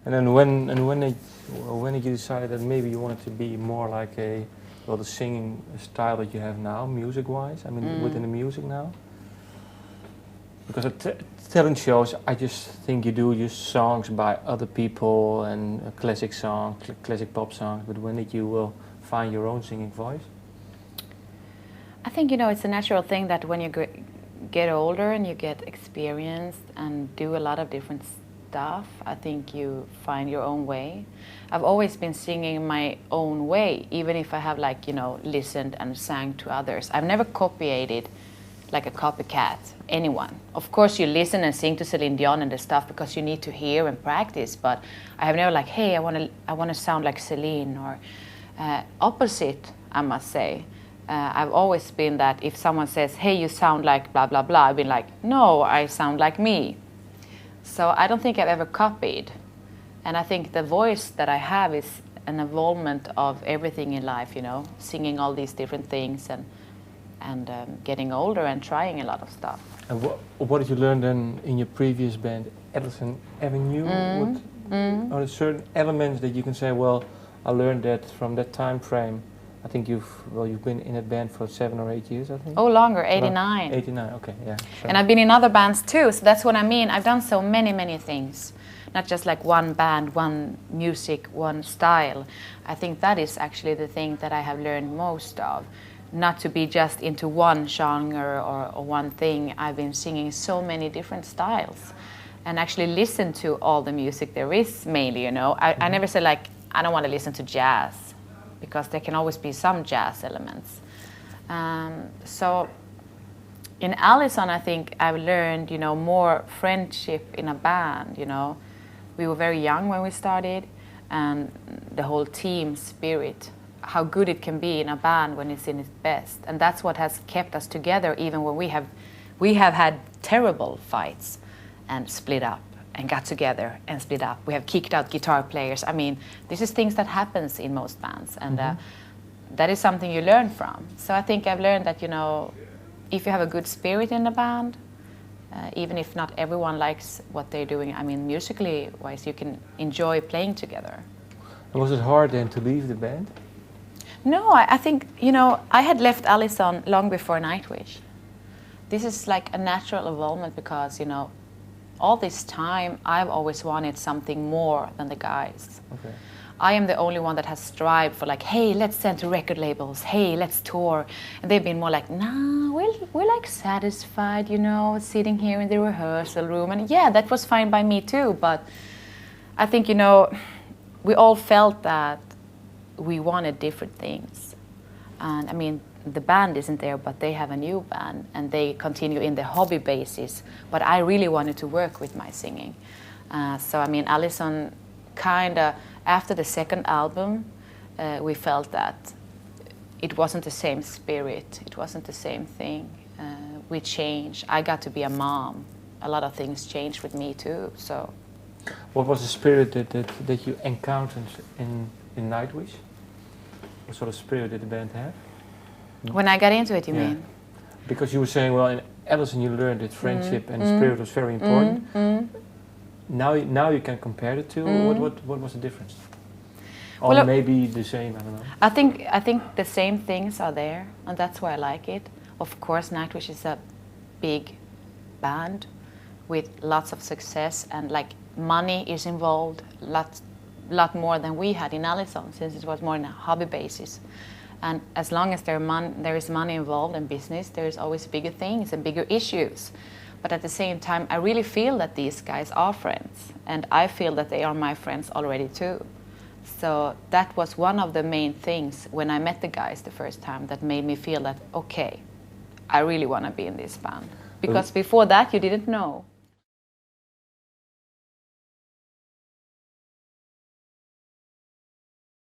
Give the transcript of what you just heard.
And then when did you decide that maybe you wanted to be more like the singing style that you have now, music-wise? I mean, within the music now. Because at talent shows, I just think you do just songs by other people and classic songs, classic pop songs. But when did you find your own singing voice? I think, it's a natural thing that when you get older and you get experienced and do a lot of different stuff, I think you find your own way. I've always been singing my own way, even if I have listened and sang to others. I've never copiated like a copycat anyone. Of course you listen and sing to Celine Dion and the stuff because you need to hear and practice, but I have never hey, I want to sound like Celine, or opposite, I must say. I've always been that if someone says, hey, you sound like blah blah blah, I've been like, no, I sound like me. So I don't think I've ever copied. And I think the voice that I have is an evolvement of everything in life, singing all these different things and getting older and trying a lot of stuff. And what did you learn then in your previous band, Edison Avenue? Are there certain elements that you can say, well, I learned that from that time frame? I think you've been in that band for 7 or 8 years, I think. Oh, longer, 89. 89, okay, yeah. Sure. And I've been in other bands too, so that's what I mean. I've done so many things, not just like one band, one music, one style. I think that is actually the thing that I have learned most of. Not to be just into one genre or one thing. I've been singing so many different styles and actually listen to all the music there is mainly, I never say I don't want to listen to jazz, because there can always be some jazz elements. So in Allison, I think I've learned, more friendship in a band, We were very young when we started, and the whole team spirit, how good it can be in a band when it's in its best. And that's what has kept us together, even when we have had terrible fights and split up and got together and split up. We have kicked out guitar players. I mean, this is things that happens in most bands, and that is something you learn from. So I think I've learned that, if you have a good spirit in the band, even if not everyone likes what they're doing, I mean, musically wise, you can enjoy playing together. And was it hard then to leave the band? No, I think, I had left Allison long before Nightwish. This is like a natural evolvement because, all this time, I've always wanted something more than the guys. Okay. I am the only one that has strived for hey, let's send to record labels. Hey, let's tour. And they've been more like, nah, we're satisfied, sitting here in the rehearsal room. And yeah, that was fine by me too. But I think, we all felt that we wanted different things. And I mean, the band isn't there, but they have a new band and they continue in the hobby basis. But I really wanted to work with my singing. So I mean, Allison after the second album, we felt that it wasn't the same spirit. It wasn't the same thing. We changed. I got to be a mom. A lot of things changed with me too. So, what was the spirit that you encountered in Nightwish? What sort of spirit did the band have? When I got into it, you mean? Because you were saying, well, in Allison you learned that friendship and spirit was very important. Now you can compare the two. What was the difference? Or maybe the same, I don't know. I think the same things are there, and that's why I like it. Of course, Nightwish is a big band with lots of success, and money is involved, lot more than we had in Allison, since it was more on a hobby basis. And as long as there is money involved in business, there is always bigger things and bigger issues. But at the same time, I really feel that these guys are friends, and I feel that they are my friends already too. So that was one of the main things when I met the guys the first time that made me feel that, okay, I really want to be in this band. Because before that, you didn't know.